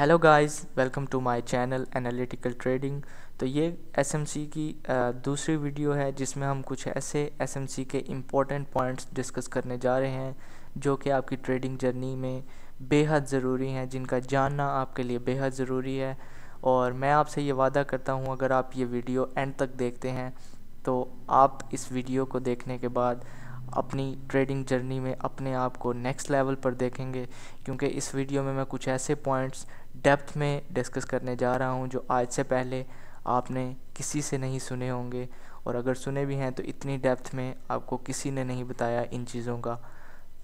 Hello guys, welcome to my channel analytical trading. तो ये SMC की दूसरी वीडियो है जिसमें हम कुछ ऐसे एसएमसी के इम्पोर्टेंट पॉइंट्स डिस्कस करने जा रहे हैं जो कि आपकी ट्रेडिंग जर्नी में बेहद ज़रूरी हैं, जिनका जानना आपके लिए बेहद ज़रूरी है। और मैं आपसे ये वादा करता हूँ, अगर आप ये वीडियो एंड तक देखते हैं तो आप इस वीडियो को देखने के बाद अपनी ट्रेडिंग जर्नी में अपने आप को नेक्स्ट लेवल पर देखेंगे, क्योंकि इस वीडियो में मैं कुछ ऐसे पॉइंट्स डेप्थ में डिस्कस करने जा रहा हूं जो आज से पहले आपने किसी से नहीं सुने होंगे, और अगर सुने भी हैं तो इतनी डेप्थ में आपको किसी ने नहीं बताया इन चीज़ों का।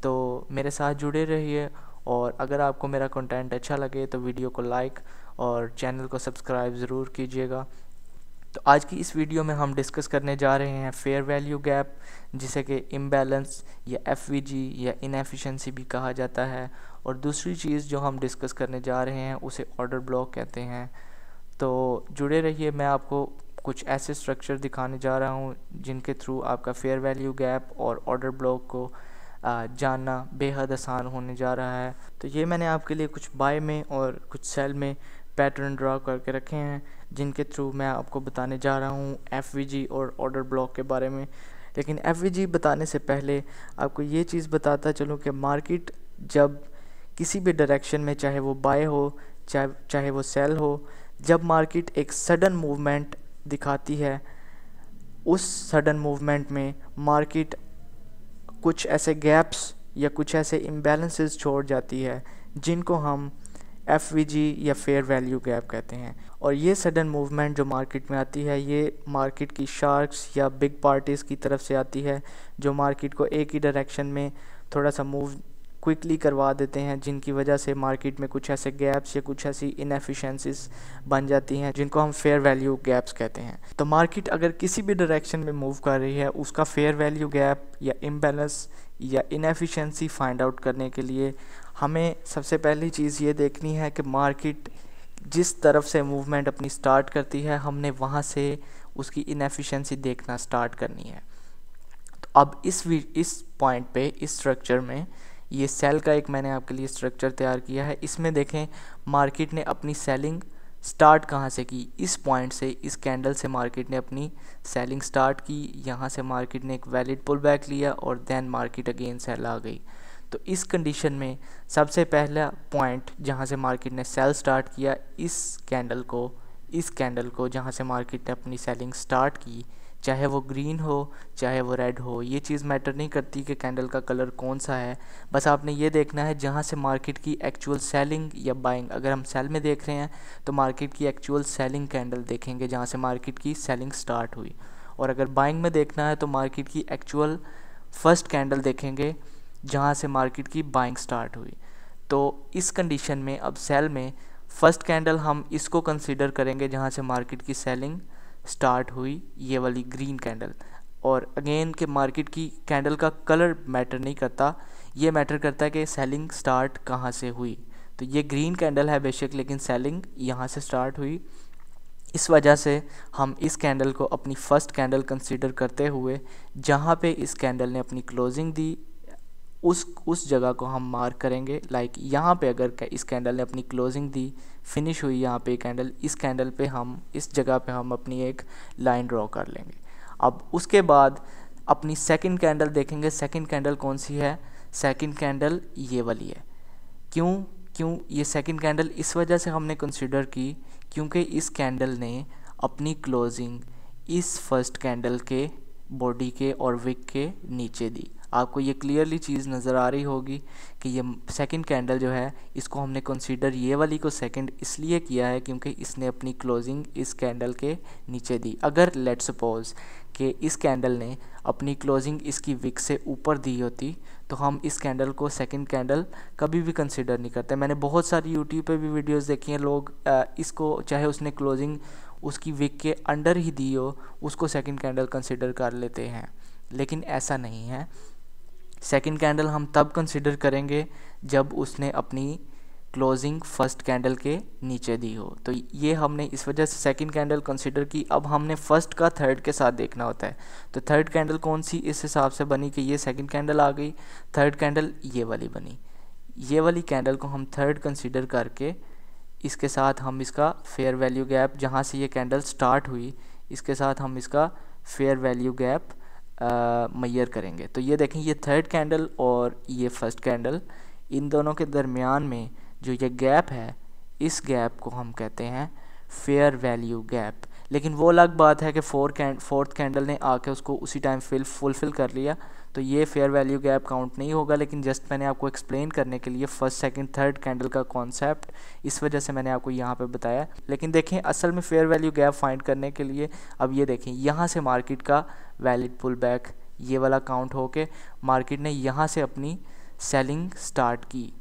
तो मेरे साथ जुड़े रहिए, और अगर आपको मेरा कंटेंट अच्छा लगे तो वीडियो को लाइक और चैनल को सब्सक्राइब ज़रूर कीजिएगा। तो आज की इस वीडियो में हम डिस्कस करने जा रहे हैं फेयर वैल्यू गैप, जिसे कि इम्बैलेंस या एफवीजी या इनएफिशिएंसी भी कहा जाता है। और दूसरी चीज़ जो हम डिस्कस करने जा रहे हैं उसे ऑर्डर ब्लॉक कहते हैं। तो जुड़े रहिए, मैं आपको कुछ ऐसे स्ट्रक्चर दिखाने जा रहा हूं जिनके थ्रू आपका फेयर वैल्यू गैप और ऑर्डर ब्लॉक को जानना बेहद आसान होने जा रहा है। तो ये मैंने आपके लिए कुछ बाय में और कुछ सेल में पैटर्न ड्रा करके रखे हैं, जिनके थ्रू मैं आपको बताने जा रहा हूँ एफवीजी और ऑर्डर ब्लॉक के बारे में। लेकिन एफवीजी बताने से पहले आपको ये चीज़ बताता चलूँ कि मार्केट जब किसी भी डायरेक्शन में, चाहे वो बाय हो चाहे वो सेल हो, जब मार्केट एक सडन मूवमेंट दिखाती है, उस सडन मूवमेंट में मार्केट कुछ ऐसे गैप्स या कुछ ऐसे इम्बैलेंसेस छोड़ जाती है जिनको हम एफवीजी या फेयर वैल्यू गैप कहते हैं। और ये सडन मूवमेंट जो मार्केट में आती है, ये मार्केट की शार्क्स या बिग पार्टीज़ की तरफ से आती है, जो मार्केट को एक ही डायरेक्शन में थोड़ा सा मूव क्विकली करवा देते हैं, जिनकी वजह से मार्केट में कुछ ऐसे गैप्स या कुछ ऐसी इनएफिशिएंसीज बन जाती हैं जिनको हम फेयर वैल्यू गैप्स कहते हैं। तो मार्केट अगर किसी भी डायरेक्शन में मूव कर रही है, उसका फेयर वैल्यू गैप या इम्बैलेंस या इनएफिशिएंसी फाइंड आउट करने के लिए हमें सबसे पहली चीज़ ये देखनी है कि मार्केट जिस तरफ से मूवमेंट अपनी स्टार्ट करती है, हमने वहाँ से उसकी इनएफिशिएंसी देखना स्टार्ट करनी है। तो अब इस पॉइंट पे, इस स्ट्रक्चर में, ये सेल का एक मैंने आपके लिए स्ट्रक्चर तैयार किया है। इसमें देखें मार्केट ने अपनी सेलिंग स्टार्ट कहाँ से की, इस पॉइंट से, इस कैंडल से मार्केट ने अपनी सेलिंग स्टार्ट की। यहाँ से मार्केट ने एक वैलिड पुल बैक लिया और देन मार्केट अगेन सेल आ गई। तो इस कंडीशन में सबसे पहला पॉइंट जहाँ से मार्केट ने सेल स्टार्ट किया, इस कैंडल को जहाँ से मार्केट ने अपनी सेलिंग स्टार्ट की, चाहे वो ग्रीन हो चाहे वो रेड हो, ये चीज़ मैटर नहीं करती कि कैंडल का कलर कौन सा है। बस आपने ये देखना है जहाँ से मार्केट की एक्चुअल सेलिंग या बाइंग, अगर हम सेल में देख रहे हैं तो मार्केट की एक्चुअल सेलिंग कैंडल देखेंगे जहाँ से मार्केट की सेलिंग स्टार्ट हुई, और अगर बाइंग में देखना है तो मार्केट की एक्चुअल फर्स्ट कैंडल देखेंगे जहाँ से मार्केट की बाइंग स्टार्ट हुई। तो इस कंडीशन में अब सेल में फर्स्ट कैंडल हम इसको कंसीडर करेंगे जहाँ से मार्केट की सेलिंग स्टार्ट हुई, ये वाली ग्रीन कैंडल। और अगेन के मार्केट की कैंडल का कलर मैटर नहीं करता, ये मैटर करता है कि सेलिंग स्टार्ट कहाँ से हुई। तो ये ग्रीन कैंडल है बेशक, लेकिन सेलिंग यहाँ से स्टार्ट हुई। इस वजह से हम इस कैंडल को अपनी फर्स्ट कैंडल कंसीडर करते हुए, जहाँ पे इस कैंडल ने अपनी क्लोजिंग दी, उस जगह को हम मार्क करेंगे। लाइक यहाँ पे अगर इस कैंडल ने अपनी क्लोजिंग दी, फिनिश हुई यहाँ पे कैंडल, इस कैंडल पे हम, इस जगह पे हम अपनी एक लाइन ड्रॉ कर लेंगे। अब उसके बाद अपनी सेकंड कैंडल देखेंगे। सेकंड कैंडल कौन सी है? सेकंड कैंडल ये वाली है। क्यों ये सेकंड कैंडल इस वजह से हमने कंसिडर की क्योंकि इस कैंडल ने अपनी क्लोजिंग इस फर्स्ट कैंडल के बॉडी के और विक के नीचे दी। आपको ये क्लियरली चीज़ नज़र आ रही होगी कि ये सेकंड कैंडल जो है, इसको हमने कंसीडर ये वाली को सेकंड इसलिए किया है क्योंकि इसने अपनी क्लोजिंग इस कैंडल के नीचे दी। अगर लेट सपोज कि इस कैंडल ने अपनी क्लोजिंग इसकी विक से ऊपर दी होती तो हम इस कैंडल को सेकंड कैंडल कभी भी कंसीडर नहीं करते। मैंने बहुत सारी यूट्यूब पे भी वीडियोस देखी हैं, लोग इसको, चाहे उसने क्लोजिंग उसकी विक के अंडर ही दी हो, उसको सेकंड कैंडल कंसीडर कर लेते हैं, लेकिन ऐसा नहीं है। सेकंड कैंडल हम तब कंसिडर करेंगे जब उसने अपनी क्लोजिंग फर्स्ट कैंडल के नीचे दी हो। तो ये हमने इस वजह से सेकंड कैंडल कंसिडर की। अब हमने फर्स्ट का थर्ड के साथ देखना होता है। तो थर्ड कैंडल कौन सी इस हिसाब से बनी कि ये सेकंड कैंडल आ गई, थर्ड कैंडल ये वाली बनी। ये वाली कैंडल को हम थर्ड कंसिडर करके इसके साथ हम इसका फेयर वैल्यू गैप, जहाँ से ये कैंडल स्टार्ट हुई, इसके साथ हम इसका फेयर वैल्यू गैप मेजर करेंगे। तो ये देखें, ये थर्ड कैंडल और ये फर्स्ट कैंडल, इन दोनों के दरमियान में जो ये गैप है, इस गैप को हम कहते हैं फेयर वैल्यू गैप। लेकिन वो अलग बात है कि फोर्थ कैंडल ने आके उसको उसी टाइम फुलफ़िल कर लिया, तो ये फेयर वैल्यू गैप काउंट नहीं होगा। लेकिन जस्ट मैंने आपको एक्सप्लेन करने के लिए फर्स्ट सेकंड थर्ड कैंडल का कॉन्सेप्ट, इस वजह से मैंने आपको यहाँ पे बताया। लेकिन देखें, असल में फेयर वैल्यू गैप फाइंड करने के लिए अब ये देखें, यहाँ से मार्केट का वैलिड पुल बैक ये वाला काउंट होके मार्केट ने यहाँ से अपनी सेलिंग स्टार्ट की।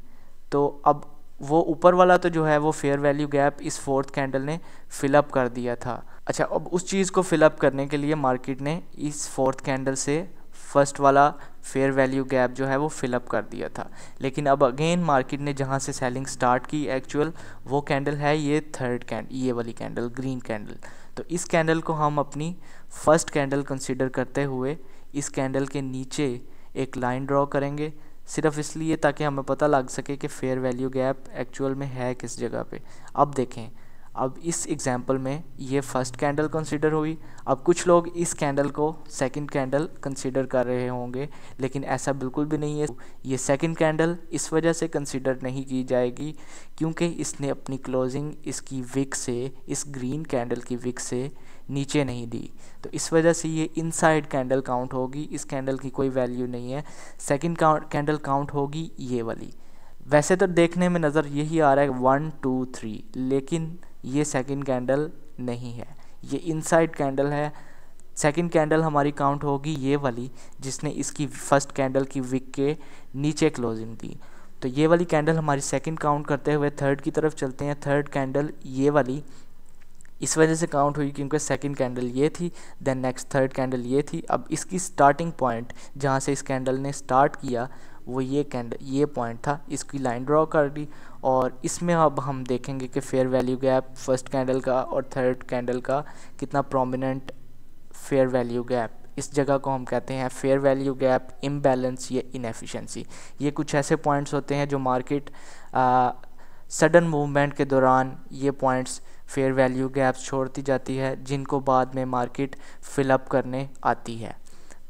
तो अब वो ऊपर वाला तो जो है वो फेयर वैल्यू गैप इस फोर्थ कैंडल ने फिलअप कर दिया था। अच्छा, अब उस चीज़ को फिलअप करने के लिए मार्केट ने इस फोर्थ कैंडल से फर्स्ट वाला फेयर वैल्यू गैप जो है वो फिलअप कर दिया था। लेकिन अब अगेन मार्केट ने जहाँ से सेलिंग स्टार्ट की, एक्चुअल वो कैंडल है ये थर्ड कैंडल, ये वाली कैंडल, ग्रीन कैंडल। तो इस कैंडल को हम अपनी फर्स्ट कैंडल कंसीडर करते हुए इस कैंडल के नीचे एक लाइन ड्रॉ करेंगे, सिर्फ इसलिए ताकि हमें पता लग सके कि फेयर वैल्यू गैप एक्चुअल में है किस जगह पे। अब देखें, अब इस एग्जांपल में ये फर्स्ट कैंडल कंसीडर हुई। अब कुछ लोग इस कैंडल को सेकंड कैंडल कंसीडर कर रहे होंगे, लेकिन ऐसा बिल्कुल भी नहीं है। ये सेकंड कैंडल इस वजह से कंसीडर नहीं की जाएगी क्योंकि इसने अपनी क्लोजिंग इसकी विक से, इस ग्रीन कैंडल की विक से नीचे नहीं दी, तो इस वजह से ये इनसाइड कैंडल काउंट होगी। इस कैंडल की कोई वैल्यू नहीं है। सेकंड कैंडल काउंट होगी ये वाली। वैसे तो देखने में नज़र यही आ रहा है 1 2 3, लेकिन ये सेकंड कैंडल नहीं है, ये इनसाइड कैंडल है। सेकंड कैंडल हमारी काउंट होगी ये वाली जिसने इसकी फर्स्ट कैंडल की विक के नीचे क्लोजिंग दी। तो ये वाली कैंडल हमारी सेकंड काउंट करते हुए थर्ड की तरफ चलते हैं। थर्ड कैंडल ये वाली इस वजह से काउंट हुई क्योंकि सेकंड कैंडल ये थी, देन नेक्स्ट थर्ड कैंडल ये थी। अब इसकी स्टार्टिंग पॉइंट जहाँ से इस कैंडल ने स्टार्ट किया वो ये कैंडल, ये पॉइंट था, इसकी लाइन ड्रॉ कर दी। और इसमें अब हम देखेंगे कि fair value gap first candle का और थर्ड कैंडल का कितना प्रोमिनेंट फेयर वैल्यू गैप, इस जगह को हम कहते हैं फेयर वैल्यू गैप इम्बैलेंस या इनएफिशिएंसी। ये कुछ ऐसे पॉइंट्स होते हैं जो मार्केट सडन मूवमेंट के दौरान ये पॉइंट्स फेयर वैल्यू गैप्स छोड़ती जाती है, जिनको बाद में मार्केट फिलअप करने आती है।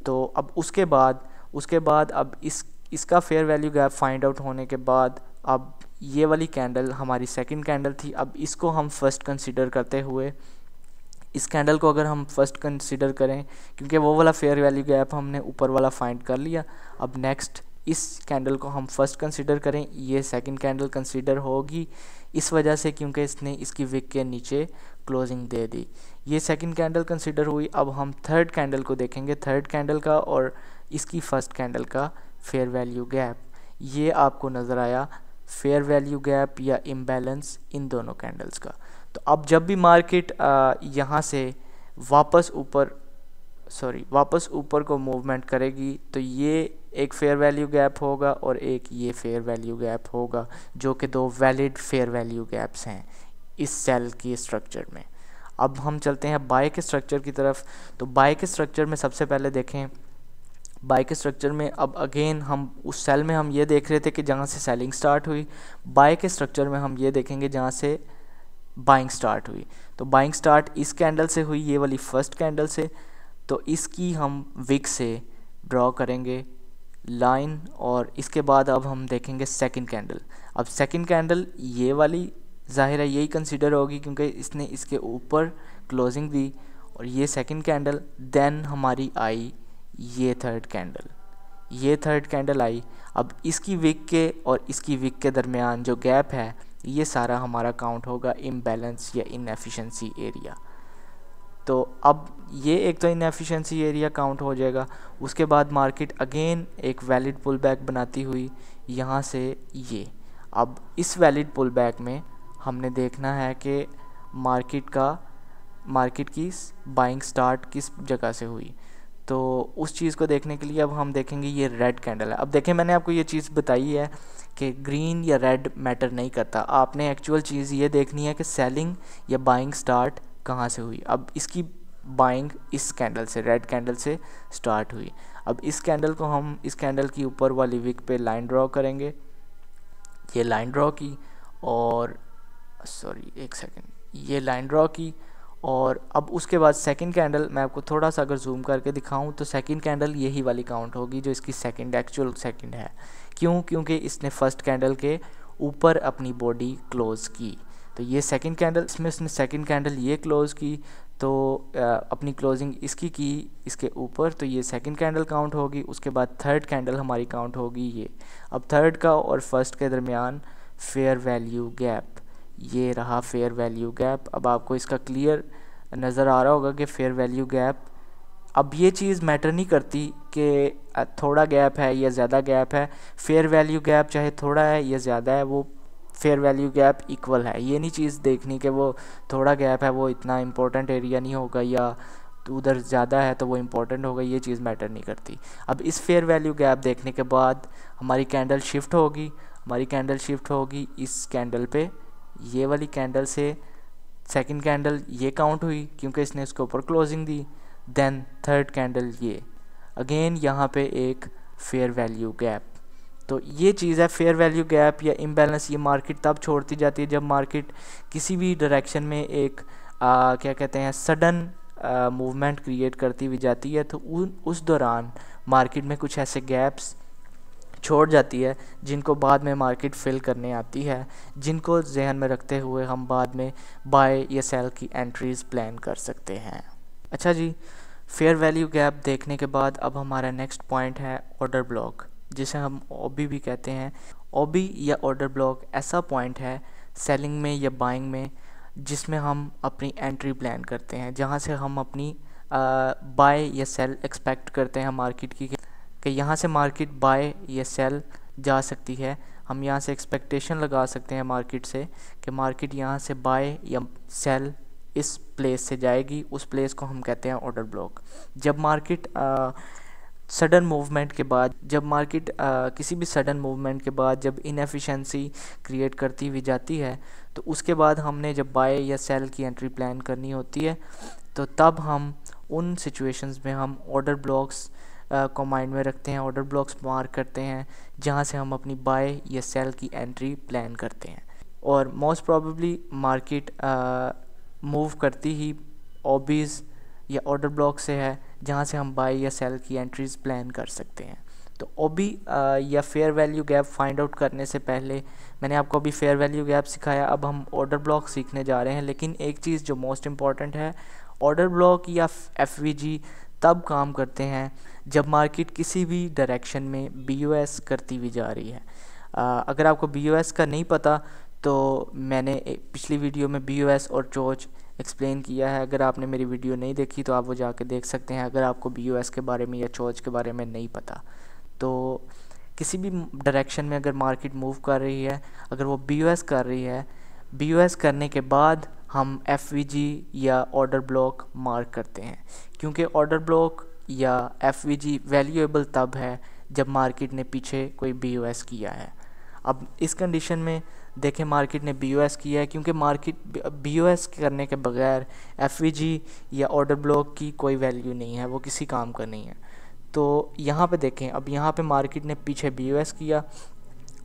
तो अब उसके बाद अब इसका fair value gap find out होने के बाद अब ये वाली कैंडल हमारी सेकंड कैंडल थी। अब इसको हम फर्स्ट कंसीडर करते हुए, इस कैंडल को अगर हम फर्स्ट कंसीडर करें क्योंकि वो वाला फेयर वैल्यू गैप हमने ऊपर वाला फाइंड कर लिया, अब नेक्स्ट इस कैंडल को हम फर्स्ट कंसीडर करें, ये सेकंड कैंडल कंसीडर होगी इस वजह से क्योंकि इसने इसकी विक के नीचे क्लोजिंग दे दी। ये सेकंड कैंडल कंसीडर हुई। अब हम थर्ड कैंडल को देखेंगे, थर्ड कैंडल का और इसकी फर्स्ट कैंडल का फेयर वैल्यू गैप, ये आपको नज़र आया फेयर वैल्यू गैप या इम्बैलेंस इन दोनों कैंडल्स का। तो अब जब भी मार्केट यहाँ से वापस ऊपर को मूवमेंट करेगी तो ये एक फेयर वैल्यू गैप होगा और एक ये फेयर वैल्यू गैप होगा, जो कि दो वैलिड फेयर वैल्यू गैप्स हैं इस सेल की स्ट्रक्चर में। अब हम चलते हैं बाय के स्ट्रक्चर की तरफ। तो बाय के स्ट्रक्चर में सबसे पहले देखें, बाय के स्ट्रक्चर में अब अगेन हम उस सेल में हम ये देख रहे थे कि जहाँ से सेलिंग स्टार्ट हुई। बाय के स्ट्रक्चर में हम ये देखेंगे जहाँ से बाइंग स्टार्ट हुई। तो बाइंग स्टार्ट इस कैंडल से हुई, ये वाली फर्स्ट कैंडल से। तो इसकी हम विक से ड्रॉ करेंगे लाइन और इसके बाद अब हम देखेंगे सेकंड कैंडल। अब सेकंड कैंडल ये वाली ज़ाहिर है यही कंसीडर होगी क्योंकि इसने इसके ऊपर क्लोजिंग दी और ये सेकंड कैंडल। देन हमारी आई ये थर्ड कैंडल आई। अब इसकी विक के और इसकी विक के दरमियान जो गैप है ये सारा हमारा काउंट होगा इम्बैलेंस या इनएफिशिएंसी एरिया। तो अब ये एक तो इनएफिशिएंसी एरिया काउंट हो जाएगा। उसके बाद मार्केट अगेन एक वैलिड पुल बैक बनाती हुई यहाँ से ये। अब इस वैलिड पुल बैक में हमने देखना है कि मार्केट की बाइंग स्टार्ट किस जगह से हुई। तो उस चीज़ को देखने के लिए अब हम देखेंगे ये रेड कैंडल है। अब देखें, मैंने आपको ये चीज़ बताई है कि ग्रीन या रेड मैटर नहीं करता, आपने एक्चुअल चीज़ ये देखनी है कि सेलिंग या बाइंग स्टार्ट कहाँ से हुई। अब इसकी बाइंग इस कैंडल से, रेड कैंडल से स्टार्ट हुई। अब इस कैंडल को हम इस कैंडल की ऊपर वाली विक पे लाइन ड्रॉ करेंगे, ये लाइन ड्रॉ की और सॉरी एक सेकंड, ये लाइन ड्रॉ की। और अब उसके बाद सेकंड कैंडल, मैं आपको थोड़ा सा अगर जूम करके दिखाऊं तो सेकंड कैंडल यही वाली काउंट होगी जो इसकी सेकंड एक्चुअल सेकंड है। क्यों? क्योंकि इसने फर्स्ट कैंडल के ऊपर अपनी बॉडी क्लोज की। तो ये सेकंड कैंडल, इसमें इसने सेकंड कैंडल ये क्लोज की, तो अपनी क्लोजिंग इसकी की इसके ऊपर, तो ये सेकंड कैंडल काउंट होगी। उसके बाद थर्ड कैंडल हमारी काउंट होगी ये। अब थर्ड का और फर्स्ट के दरमियान फेयर वैल्यू गैप, ये रहा फेयर वैल्यू गैप। अब आपको इसका क्लियर नज़र आ रहा होगा कि फेयर वैल्यू गैप, अब ये चीज़ मैटर नहीं करती कि थोड़ा गैप है या ज़्यादा गैप है। फेयर वैल्यू गैप चाहे थोड़ा है या ज़्यादा है, वो फेयर वैल्यू गैप इक्वल है। ये नहीं चीज़ देखनी कि वो थोड़ा गैप है वो इतना इम्पोर्टेंट एरिया नहीं होगा, या तो उधर ज़्यादा है तो वो इम्पोर्टेंट होगा, ये चीज़ मैटर नहीं करती। अब इस फेयर वैल्यू गैप देखने के बाद हमारी कैंडल शिफ्ट होगी, हमारी कैंडल शिफ्ट होगी इस कैंडल पे, ये वाली कैंडल से सेकंड कैंडल ये काउंट हुई क्योंकि इसने इसके ऊपर क्लोजिंग दी। देन थर्ड कैंडल ये अगेन यहाँ पे एक फेयर वैल्यू गैप। तो ये चीज़ है फेयर वैल्यू गैप या इम्बैलेंस। ये मार्केट तब छोड़ती जाती है जब मार्केट किसी भी डायरेक्शन में एक क्या कहते हैं सडन मूवमेंट क्रिएट करती हुई जाती है। तो उस दौरान मार्केट में कुछ ऐसे गैप्स छोड़ जाती है जिनको बाद में मार्केट फिल करने आती है, जिनको जहन में रखते हुए हम बाद में बाय या सेल की एंट्रीज प्लान कर सकते हैं। अच्छा जी, फेयर वैल्यू गैप देखने के बाद अब हमारा नेक्स्ट पॉइंट है ऑर्डर ब्लॉक, जिसे हम ओबी भी कहते हैं। ओबी या ऑर्डर ब्लॉक ऐसा पॉइंट है सेलिंग में या बाइंग में जिसमें हम अपनी एंट्री प्लान करते हैं, जहां से हम अपनी बाय या सेल एक्सपेक्ट करते हैं मार्केट की कि यहाँ से मार्केट बाय या सेल जा सकती है। हम यहाँ से एक्सपेक्टेशन लगा सकते हैं मार्केट से कि मार्केट यहाँ से बाय या सेल इस प्लेस से जाएगी, उस प्लेस को हम कहते हैं ऑर्डर ब्लॉक। जब मार्केट सडन मूवमेंट के बाद, जब मार्केट किसी भी सडन मूवमेंट के बाद जब इनएफिशिएंसी क्रिएट करती हुई जाती है, तो उसके बाद हमने जब बाय या सेल की एंट्री प्लान करनी होती है, तो तब हम उन सिचुएशंस में हम ऑर्डर ब्लॉक्स को माइंड में रखते हैं, ऑर्डर ब्लॉक्स मार्क करते हैं जहां से हम अपनी बाय या सेल की एंट्री प्लान करते हैं। और मोस्ट प्रोबेबली मार्केट मूव करती ही ओबीज या ऑर्डर ब्लॉक से है जहां से हम बाय या सेल की एंट्रीज प्लान कर सकते हैं। तो ओबी या fair value gap find out करने से पहले मैंने आपको अभी फेयर वैल्यू गैप सिखाया, अब हम ऑर्डर ब्लॉक सीखने जा रहे हैं। लेकिन एक चीज़ जो मोस्ट इम्पॉर्टेंट है, ऑर्डर ब्लॉक या एफवीजी तब काम करते हैं जब मार्केट किसी भी डायरेक्शन में बीओएस करती हुई जा रही है। अगर आपको बीओएस का नहीं पता तो मैंने पिछली वीडियो में बीओएस और चोच एक्सप्लेन किया है। अगर आपने मेरी वीडियो नहीं देखी तो आप वो जाके देख सकते हैं, अगर आपको बीओएस के बारे में या चोच के बारे में नहीं पता। तो किसी भी डायरेक्शन में अगर मार्केट मूव कर रही है, अगर वो बीओएस कर रही है, बीओएस करने के बाद हम एफवीजी या ऑर्डर ब्लॉक मार्क करते हैं, क्योंकि ऑर्डर ब्लॉक या एफवीजी वैल्यूएबल तब है जब मार्केट ने पीछे कोई बीओएस किया है। अब इस कंडीशन में देखें मार्केट ने बीओएस किया है, क्योंकि मार्केट बीओएस करने के बगैर एफवीजी या ऑर्डर ब्लॉक की कोई वैल्यू नहीं है, वो किसी काम का नहीं है। तो यहाँ पे देखें, अब यहाँ पे मार्केट ने पीछे बीओएस किया।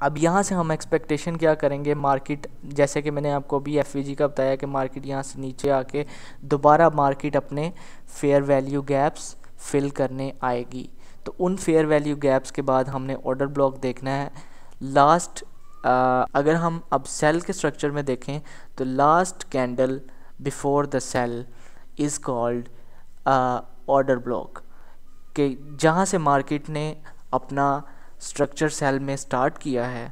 अब यहाँ से हम एक्सपेक्टेशन क्या करेंगे, मार्केट जैसे कि मैंने आपको अभी एफवीजी का बताया कि मार्केट यहाँ से नीचे आके दोबारा मार्केट अपने फेयर वैल्यू गैप्स फिल करने आएगी। तो उन फेयर वैल्यू गैप्स के बाद हमने ऑर्डर ब्लॉक देखना है। लास्ट अगर हम अब सेल के स्ट्रक्चर में देखें तो last candle before the sell is called order block, कि जहाँ से मार्केट ने अपना स्ट्रक्चर सेल में स्टार्ट किया है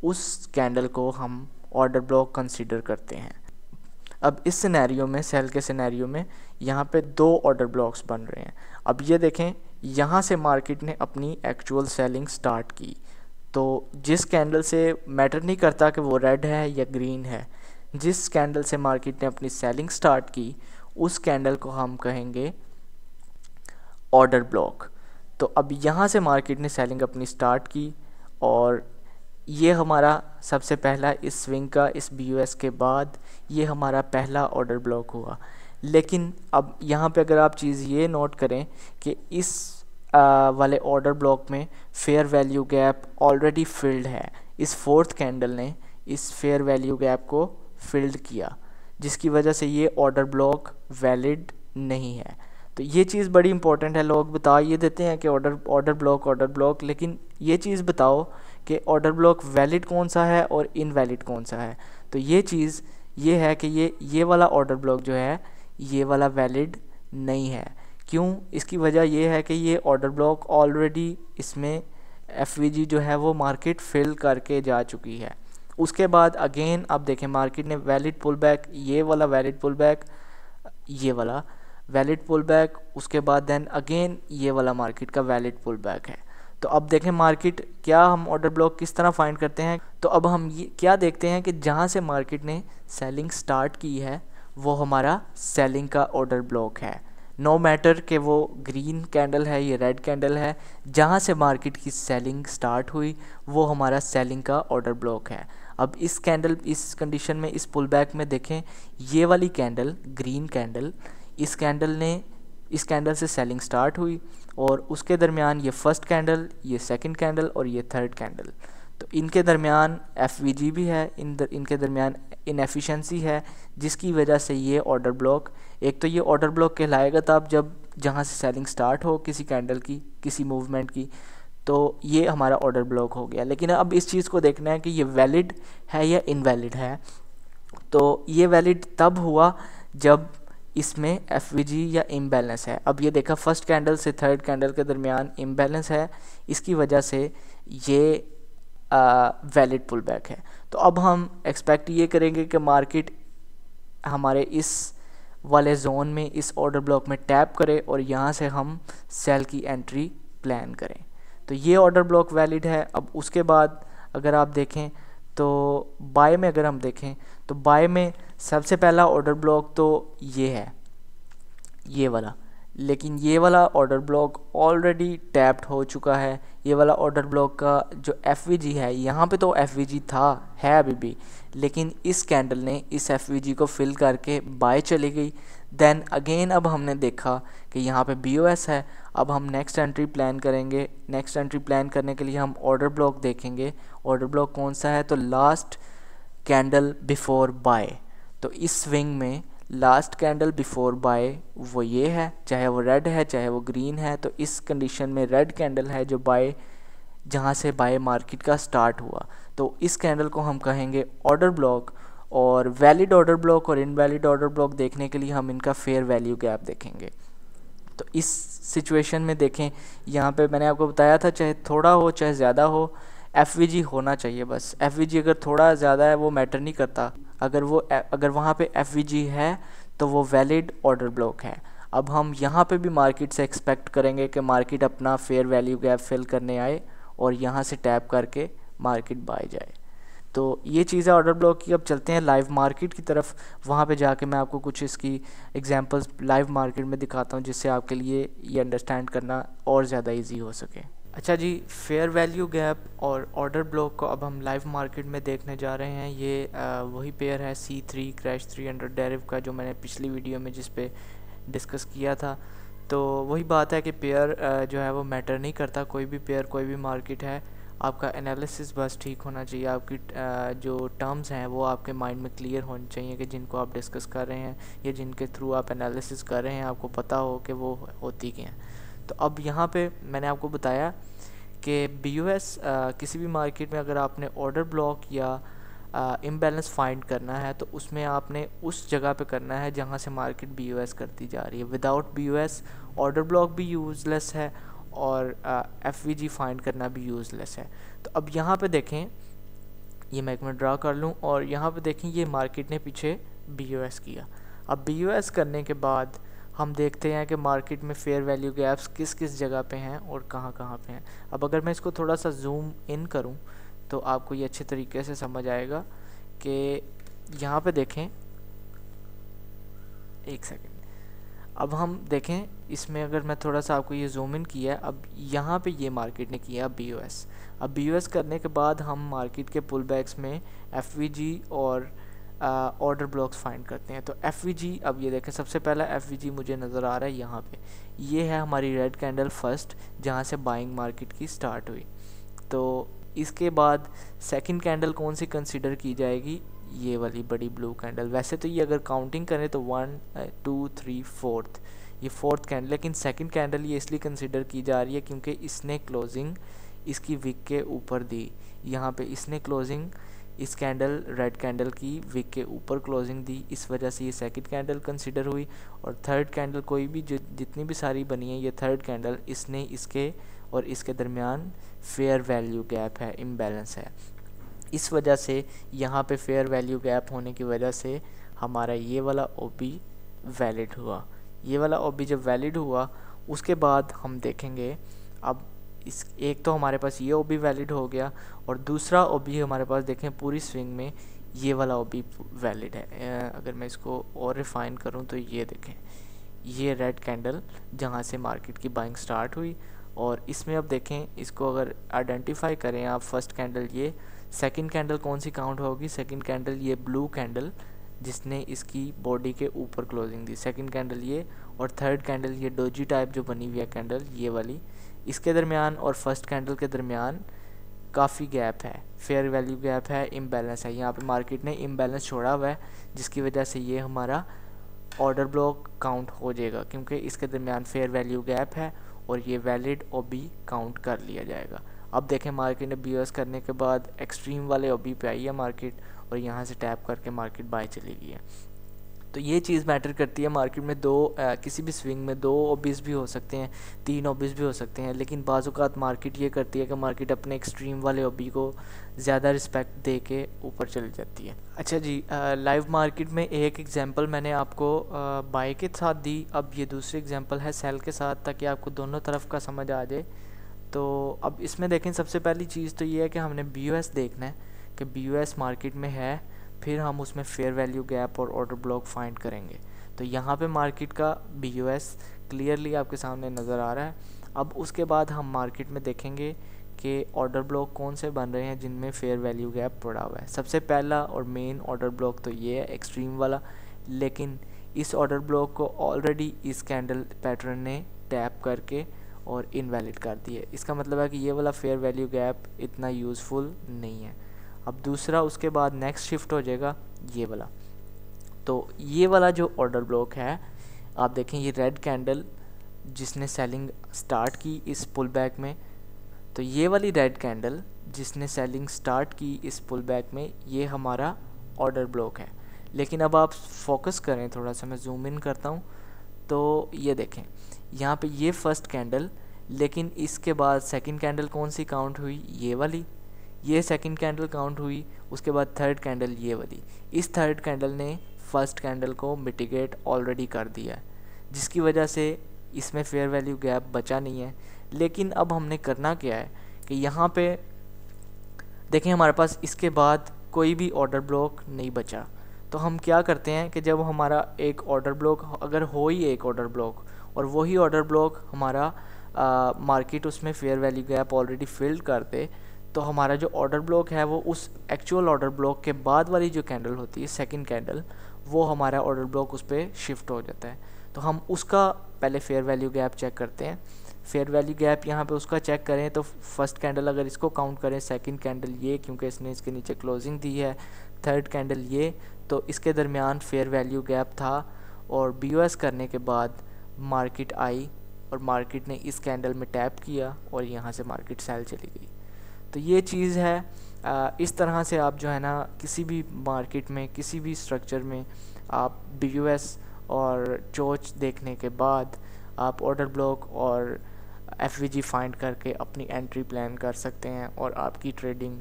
उस कैंडल को हम ऑर्डर ब्लॉक कंसीडर करते हैं। अब इस सिनेरियो में, सेल के सिनेरियो में, यहाँ पे दो ऑर्डर ब्लॉक्स बन रहे हैं। अब ये देखें, यहाँ से मार्केट ने अपनी एक्चुअल सेलिंग स्टार्ट की, तो जिस कैंडल से मैटर नहीं करता कि वो रेड है या ग्रीन है, जिस कैंडल से मार्केट ने अपनी सेलिंग स्टार्ट की उस कैंडल को हम कहेंगे ऑर्डर ब्लॉक। तो अब यहाँ से मार्केट ने सेलिंग अपनी स्टार्ट की और ये हमारा सबसे पहला इस स्विंग का, इस बीओएस के बाद ये हमारा पहला ऑर्डर ब्लॉक हुआ। लेकिन अब यहाँ पे अगर आप चीज़ ये नोट करें कि इस वाले ऑर्डर ब्लॉक में fair value gap already field है, इस फोर्थ कैंडल ने इस फेयर वैल्यू गैप को फिल्ड किया, जिसकी वजह से ये ऑर्डर ब्लॉक वैलिड नहीं है। तो ये चीज़ बड़ी इंपॉर्टेंट है। लोग बता ये देते हैं कि ऑर्डर ब्लॉक, लेकिन ये चीज़ बताओ कि ऑर्डर ब्लॉक वैलिड कौन सा है और इनवैलिड कौन सा है। तो ये चीज़ ये है कि ये वाला ऑर्डर ब्लॉक जो है ये वाला वैलिड नहीं है। क्यों? इसकी वजह ये है कि ये ऑर्डर ब्लॉक ऑलरेडी इसमें एफवीजी जो है वो मार्केट फिल करके जा चुकी है। उसके बाद अगेन आप देखें मार्केट ने वैलिड पुल बैक, ये वाला वैलिड पुल बैक, ये वाला वैलिड पुल बैक, उसके बाद देन अगेन ये वाला मार्केट का वैलिड पुल बैक है। तो अब देखें मार्केट क्या हम ऑर्डर ब्लॉक किस तरह फाइंड करते हैं। तो अब हम ये क्या देखते हैं कि जहाँ से मार्केट ने सेलिंग स्टार्ट की है वो हमारा सेलिंग का ऑर्डर ब्लॉक है। नो मैटर कि वो ग्रीन कैंडल है ये रेड कैंडल है, जहाँ से मार्केट की सेलिंग स्टार्ट हुई वो हमारा सेलिंग का ऑर्डर ब्लॉक है। अब इस कंडीशन में इस पुल बैक में देखें ये वाली कैंडल ग्रीन कैंडल, इस कैंडल से सेलिंग स्टार्ट हुई और उसके दरमियान ये फर्स्ट कैंडल, ये सेकंड कैंडल और ये थर्ड कैंडल। तो इनके दरमियान एफवीजी भी है, इनके दरमियान इनएफिशिएंसी है, जिसकी वजह से ये ऑर्डर ब्लॉक, एक तो ये ऑर्डर ब्लॉक कहलाएगा तब जब जहाँ से सेलिंग स्टार्ट हो किसी कैंडल की, किसी मूवमेंट की, तो ये हमारा ऑर्डर ब्लॉक हो गया। लेकिन अब इस चीज़ को देखना है कि ये वैलिड है या इनवैलिड है। तो ये वैलिड तब हुआ जब इसमें एफवीजी या इम्बैलेंस है। अब ये देखा फर्स्ट कैंडल से थर्ड कैंडल के दरमियान इम्बैलेंस है, इसकी वजह से ये वैलिड पुल बैक है। तो अब हम एक्सपेक्ट ये करेंगे कि मार्केट हमारे इस वाले जोन में इस ऑर्डर ब्लॉक में टैप करे और यहाँ से हम सेल की एंट्री प्लान करें। तो ये ऑर्डर ब्लॉक वैलिड है। अब उसके बाद अगर आप देखें तो बाय में अगर हम देखें तो बाय में सबसे पहला ऑर्डर ब्लॉक तो ये है, ये वाला, लेकिन ये वाला ऑर्डर ब्लॉक ऑलरेडी टैप्ड हो चुका है। ये वाला ऑर्डर ब्लॉक का जो एफवीजी है, यहाँ पे तो एफवीजी है अभी भी, लेकिन इस कैंडल ने इस एफवीजी को फिल करके बाय चली गई। देन अगेन अब हमने देखा कि यहाँ पे बीओएस है। अब हम नेक्स्ट एंट्री प्लान करेंगे। नेक्स्ट एंट्री प्लान करने के लिए हम ऑर्डर ब्लॉक देखेंगे। ऑर्डर ब्लॉक कौन सा है? तो लास्ट कैंडल बिफोर बाय। तो इस स्विंग में लास्ट कैंडल बिफोर बाय वो ये है, चाहे वो रेड है चाहे वो ग्रीन है। तो इस कंडीशन में रेड कैंडल है जो बाय, जहाँ से बाय मार्केट का स्टार्ट हुआ। तो इस कैंडल को हम कहेंगे ऑर्डर ब्लॉक। और वैलिड ऑर्डर ब्लॉक और इनवैलिड ऑर्डर ब्लॉक देखने के लिए हम इनका फेयर वैल्यू गैप देखेंगे। तो इस सिचुएशन में देखें, यहाँ पे मैंने आपको बताया था चाहे थोड़ा हो चाहे ज़्यादा हो, एफवीजी होना चाहिए बस। एफवीजी अगर थोड़ा ज़्यादा है वो मैटर नहीं करता, अगर वहाँ पे एफवीजी है तो वो वैलिड ऑर्डर ब्लॉक है। अब हम यहाँ पे भी मार्केट से एक्सपेक्ट करेंगे कि मार्केट अपना फेयर वैल्यू गैप फिल करने आए और यहाँ से टैप करके मार्केट बाय जाए। तो ये चीज़ है ऑर्डर ब्लॉक की। अब चलते हैं लाइव मार्केट की तरफ। वहाँ पे जाके मैं आपको कुछ इसकी एग्जांपल्स लाइव मार्केट में दिखाता हूँ, जिससे आपके लिए ये अंडरस्टैंड करना और ज़्यादा इजी हो सके। अच्छा जी, फेयर वैल्यू गैप और ऑर्डर ब्लॉक को अब हम लाइव मार्केट में देखने जा रहे हैं। ये वही पेयर है C3 क्रैश 300 डेरिव का, जो मैंने पिछली वीडियो में जिस पे डिस्कस किया था। तो वही बात है कि पेयर जो है वो मैटर नहीं करता। कोई भी पेयर, कोई भी मार्केट है, आपका एनालिसिस बस ठीक होना चाहिए। आपकी जो टर्म्स हैं वो आपके माइंड में क्लियर होनी चाहिए कि जिनको आप डिस्कस कर रहे हैं या जिनके थ्रू आप एनालिसिस कर रहे हैं, आपको पता हो कि वो होती क्या हैं। तो अब यहाँ पे मैंने आपको बताया कि बीओएस किसी भी मार्केट में अगर आपने ऑर्डर ब्लॉक या इम्बैलेंस फाइंड करना है तो उसमें आपने उस जगह पे करना है जहाँ से मार्केट बीओएस करती जा रही है। विदाउट बीओएस ऑर्डर ब्लॉक भी यूज़लेस है और एफवीजी फाइंड करना भी यूज़लेस है। तो अब यहाँ पे देखें, ये मैं एक मिनट ड्रा कर लूँ और यहाँ पे देखें ये मार्केट ने पीछे बीओएस किया। अब बीओएस करने के बाद हम देखते हैं कि मार्केट में फेयर वैल्यू गैप्स किस किस जगह पे हैं और कहाँ कहाँ पे हैं। अब अगर मैं इसको थोड़ा सा जूम इन करूँ तो आपको ये अच्छे तरीके से समझ आएगा कि यहाँ पे देखें, एक सेकेंड, अब हम देखें इसमें अगर मैं थोड़ा सा आपको ये जूम इन किया, अब यहाँ पे ये मार्केट ने किया बीओएस। अब बीओएस करने के बाद हम मार्केट के पुल बैक्स में एफवीजी और ऑर्डर ब्लॉक्स फाइंड करते हैं। तो एफवीजी, अब ये देखें सबसे पहला एफवीजी मुझे नज़र आ रहा है यहाँ पे, ये है हमारी रेड कैंडल फर्स्ट, जहाँ से बाइंग मार्केट की स्टार्ट हुई। तो इसके बाद सेकंड कैंडल कौन सी कंसीडर की जाएगी? ये वाली बड़ी ब्लू कैंडल। वैसे तो ये अगर काउंटिंग करें तो 1 2 3 4th, ये 4th कैंडल, लेकिन सेकंड कैंडल ये इसलिए कंसिडर की जा रही है क्योंकि इसने क्लोजिंग इसकी विक के ऊपर दी। यहाँ पे इसने क्लोजिंग इस कैंडल रेड कैंडल की विक के ऊपर क्लोजिंग दी, इस वजह से ये सेकंड कैंडल कंसिडर हुई। और थर्ड कैंडल कोई भी जितनी भी सारी बनी है, ये थर्ड कैंडल इसने इसके और इसके दरमियान फेयर वैल्यू गैप है, इम्बैलेंस है। इस वजह से यहाँ पे फेयर वैल्यू गैप होने की वजह से हमारा ये वाला OB वैलिड हुआ। ये वाला OB जब वैलिड हुआ उसके बाद हम देखेंगे, अब इस एक तो हमारे पास ये OB वैलिड हो गया और दूसरा OB हमारे पास देखें पूरी स्विंग में ये वाला OB वैलिड है। अगर मैं इसको और रिफाइन करूँ तो ये देखें, ये रेड कैंडल जहाँ से मार्केट की बाइंग स्टार्ट हुई, और इसमें अब देखें इसको अगर आइडेंटिफाई करें आप, फर्स्ट कैंडल ये, सेकंड कैंडल कौन सी काउंट होगी, सेकंड कैंडल ये ब्लू कैंडल जिसने इसकी बॉडी के ऊपर क्लोजिंग दी, सेकंड कैंडल ये, और थर्ड कैंडल ये डोजी टाइप जो बनी हुई है कैंडल ये वाली, इसके दरमियान और फर्स्ट कैंडल के दरमियान काफ़ी गैप है, फेयर वैल्यू गैप है, इम्बैलेंस है। यहाँ पे मार्केट ने इम्बैलेंस छोड़ा हुआ है जिसकी वजह से ये हमारा ऑर्डर ब्लॉक काउंट हो जाएगा क्योंकि इसके दरमियान फेयर वैल्यू गैप है और ये वैलिड OB काउंट कर लिया जाएगा। अब देखें मार्केट ने BOS करने के बाद एक्सट्रीम वाले OB पे आई है मार्केट और यहाँ से टैप करके मार्केट बाय चली गई है। तो ये चीज़ मैटर करती है। मार्केट में किसी भी स्विंग में 2 OBs भी हो सकते हैं, 3 OBs भी हो सकते हैं, लेकिन बाज़ औक़ात मार्केट ये करती है कि मार्केट अपने एक्सट्रीम वाले OB को ज़्यादा रिस्पेक्ट दे के ऊपर चली जाती है। अच्छा जी, लाइव मार्केट में एक एग्जांपल मैंने आपको बाय के साथ दी, अब ये दूसरी एग्जांपल है सेल के साथ, ताकि आपको दोनों तरफ का समझ आ जाए। तो अब इसमें देखें, सबसे पहली चीज़ तो ये है कि हमने BOS देखना है कि BOS मार्केट में है, फिर हम उसमें फेयर वैल्यू गैप और ऑर्डर ब्लॉक फाइंड करेंगे। तो यहाँ पे मार्केट का BOS क्लियरली आपके सामने नज़र आ रहा है। अब उसके बाद हम मार्केट में देखेंगे कि ऑर्डर ब्लॉक कौन से बन रहे हैं जिनमें फेयर वैल्यू गैप पड़ा हुआ है। सबसे पहला और मेन ऑर्डर ब्लॉक तो ये है एक्सट्रीम वाला, लेकिन इस ऑर्डर ब्लॉक को ऑलरेडी इस कैंडल पैटर्न ने टैप करके और इनवैलिड कर दिया। इसका मतलब है कि ये वाला फेयर वैल्यू गैप इतना यूज़फुल नहीं है। अब दूसरा उसके बाद नेक्स्ट शिफ्ट हो जाएगा ये वाला। तो ये वाला जो ऑर्डर ब्लॉक है, आप देखें ये रेड कैंडल जिसने सेलिंग स्टार्ट की इस पुल बैक में, तो ये वाली रेड कैंडल जिसने सेलिंग स्टार्ट की इस पुल बैक में, ये हमारा ऑर्डर ब्लॉक है। लेकिन अब आप फोकस करें, थोड़ा सा मैं जूम इन करता हूँ, तो ये देखें यहाँ पे ये फर्स्ट कैंडल, लेकिन इसके बाद सेकंड कैंडल कौन सी काउंट हुई, ये वाली, ये सेकंड कैंडल काउंट हुई, उसके बाद थर्ड कैंडल ये वाली। इस थर्ड कैंडल ने फर्स्ट कैंडल को मिटिगेट ऑलरेडी कर दिया है, जिसकी वजह से इसमें फेयर वैल्यू गैप बचा नहीं है। लेकिन अब हमने करना क्या है कि यहाँ पे देखें हमारे पास इसके बाद कोई भी ऑर्डर ब्लॉक नहीं बचा। तो हम क्या करते हैं कि जब हमारा एक ऑर्डर ब्लॉक अगर हो ही एक ऑर्डर ब्लॉक और वही ऑर्डर ब्लॉक हमारा मार्केट उसमें fair value gap already field कर दे, तो हमारा जो ऑर्डर ब्लॉक है वो उस एक्चुअल ऑर्डर ब्लॉक के बाद वाली जो कैंडल होती है सेकंड कैंडल, वो हमारा ऑर्डर ब्लॉक उस पर शिफ्ट हो जाता है। तो हम उसका पहले फेयर वैल्यू गैप चेक करते हैं। फेयर वैल्यू गैप यहाँ पे उसका चेक करें तो फर्स्ट कैंडल अगर इसको काउंट करें, सेकंड कैंडल ये क्योंकि इसने इसके नीचे क्लोजिंग दी है, थर्ड कैंडल ये, तो इसके दरमियान फेयर वैल्यू गैप था। और BOS करने के बाद मार्केट आई और मार्केट ने इस कैंडल में टैप किया और यहाँ से मार्केट सेल चली गई। तो ये चीज़ है। इस तरह से आप जो है ना किसी भी मार्केट में किसी भी स्ट्रक्चर में आप BOS और चोच देखने के बाद आप ऑर्डर ब्लॉक और FVG फाइंड करके अपनी एंट्री प्लान कर सकते हैं और आपकी ट्रेडिंग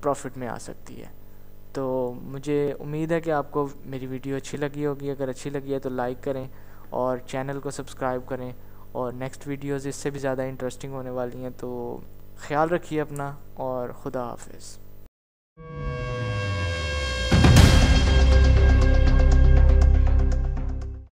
प्रॉफिट में आ सकती है। तो मुझे उम्मीद है कि आपको मेरी वीडियो अच्छी लगी होगी। अगर अच्छी लगी है तो लाइक करें और चैनल को सब्सक्राइब करें, और नेक्स्ट वीडियोज़ इससे भी ज़्यादा इंटरेस्टिंग होने वाली हैं। तो ख्याल रखिए अपना और खुदा हाफिज़।